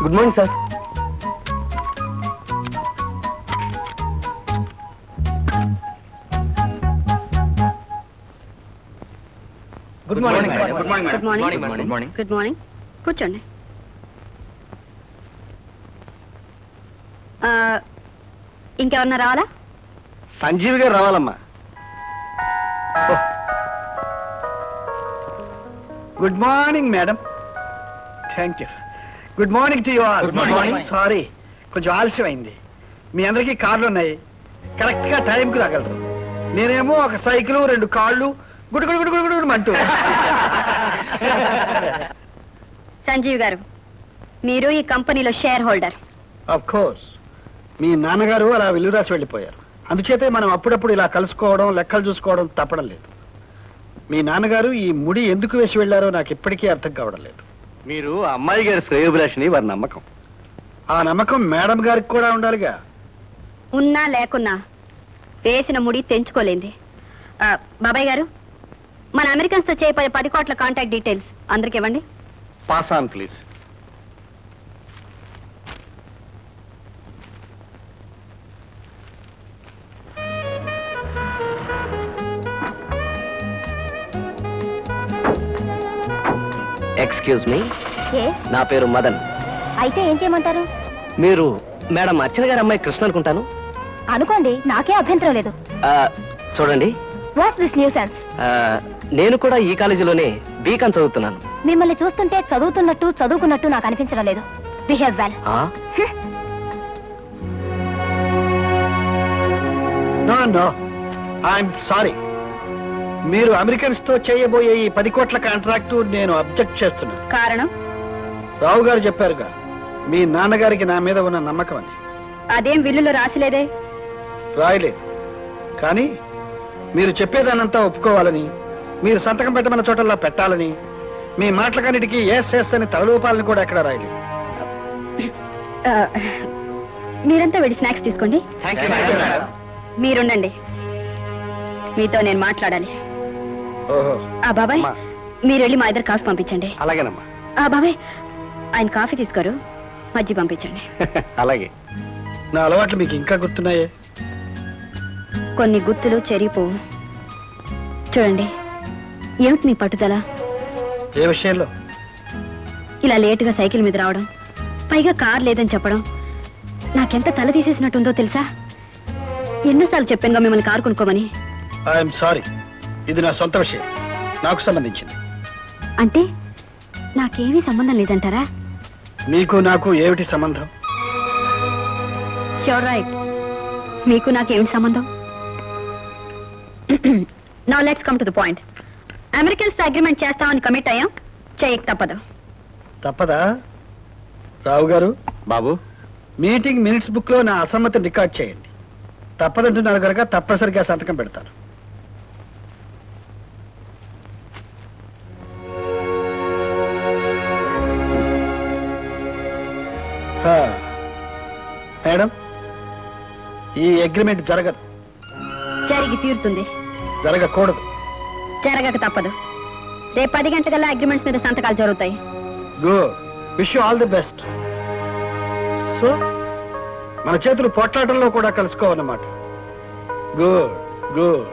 Good morning sir. Good morning. Good morning. Good morning. Good morning. కూర్చోండి. ఇంకెవరన్నా రావాలా? సంజీవ్ గారు రావాలమ్మా. Good morning madam. Thank you. Good morning to you all. Good morning. Sorry, కొంచెం ఆలస్యం అయింది. మీ అందరికీ కార్లు ఉన్నాయి, కరెక్ట్ గా టైంకి రాగలరు. నేనేమో ఒక సైకిల్, 2 కాళ్ళు గుడుగుడు గుడుగుడు గుడుగుడు అంటూ. సంజీవ్ గారు, మీరు ఈ కంపెనీలో షేర్ హోల్డర్. ఆఫ్ కోర్స్, మీ నాన్నగారు అలా వెల్లురాసి వెళ్ళిపోయారు. అందుచేతే మనం అప్పుడప్పుడు ఇలా కలుసుకోవడం, లెక్కలు చూసుకోవడం తప్పడం లేదు. మీ నాన్నగారు ఈ ముడి ఎందుకు వేసి వెళ్లారో నాకు ఇప్పటికీ అర్థం కావడం లేదు. మీరు అమ్మాయి గారి శ్రేయోభిలాషిని వారి నమ్మకం. ఆ నమ్మకం మేడం గారికి కూడా ఉండాలిగా. ఉన్నా లేకున్నా వేసిన ముడి తెంచుకోలేంది. బాబాయ్ గారు, మన అమెరికన్స్ తో చేయబోయే 10 కోట్ల కాంటాక్ట్ డీటెయిల్స్ అందరికి ఇవ్వండి. Pass on please. Excuse me, నా పేరు మదన్. అయితే ఏం చేయమంటారు? మీరు మేడం అర్చన గారి అమ్మాయి కృష్ణ అనుకుంటాను. అనుకోండి, నాకే అభ్యంతరం లేదు. చూడండి, వాట్ దిస్ న్యూసెన్స్? నేను కూడా ఈ కాలేజీలోనే బీకాం చదువుతున్నాను. మిమ్మల్ని చూస్తుంటే చదువుతున్నట్టు చదువుకున్నట్టు నాకు అనిపించడం లేదు. Behave well. No no, I'm sorry. మీరు అమెరికన్స్ తో చేయబోయే ఈ 10 కోట్ల కాంట్రాక్టు నేను అబ్జెక్ట్ చేస్తున్నాను. కారణం? రావు గారు చెప్పారుగా, మీ నాన్నగారికి నా మీద ఉన్న నమ్మకం అని. అదేం విల్లులో రాసిలేదే. రాయలేదు, కానీ మీరు చెప్పేదానంతా ఒప్పుకోవాలని, మీరు సంతకం పెట్టమన్న చోటల్లో పెట్టాలని, మీ మాటలకన్నిటికీ ఎస్ ఎస్ అని తలూపాలని కూడా ఎక్కడ రాయలేదు. మీరంతా వెళ్ళి స్నాక్స్ తీసుకోండి. మీరుండండి, మీతో నేను మాట్లాడాలి. ఓహో, బాబాయ్, మీరు వెళ్ళి మా ఇద్దరు కాఫీ పంపించండి. అలాగేనమ్మా. బాబాయ్, ఆయన కాఫీ తీసుకోరు, మజ్జి పంపించండి. అలాగే. నా అలవాట్లు మీకు ఇంకా గుర్తున్నాయే? కొన్ని గుర్తులు చెరిగిపోవు. చూడండి, ఏమిటి మీ పట్టుదల? ఏ విషయంలో? ఇలా లేటుగా సైకిల్ మీద రావడం, పైగా కార్ లేదని చెప్పడం నాకెంత తల తీసేసినట్టుందో తెలుసా? ఎన్నోసార్లు చెప్పానుగా మిమ్మల్ని కారు కొనుక్కోమని. ఐఎమ్ సారీ, ఇది నా సొంత విషయం, నాకు సంబంధించింది. అంటే నాకేమీ సంబంధం లేదంటారా? మీకు నాకు ఏమిటి సంబంధం? ష్యూర్ రైట్, మీకు నాకేమిటి సంబంధం? Now let's come to the point. Americans agreement చేస్తామని కమిట్ అయ్యాం, చేయక తప్పదు. తప్పదా? రావు గారు, బాబు, మీటింగ్ మినిట్స్ బుక్ లో నా అసమ్మతిని రికార్డ్ చేయండి. తప్పదంటున్నారు కనుక తప్పనిసరిగా సంతకం పెడతాను. మేడం, ఈ అగ్రిమెంట్ జరగదు. జరిగి తీరుతుంది. జరగకూడదు. జరగక తప్పదు. రేపు 10 గంటలకల్లా అగ్రిమెంట్స్ మీద సంతకాలు జరుగుతాయి. Good, wish you all the best. So మన చేతులు పోట్లాటంలో కూడా కలుసుకోవన్నమాట. Good good.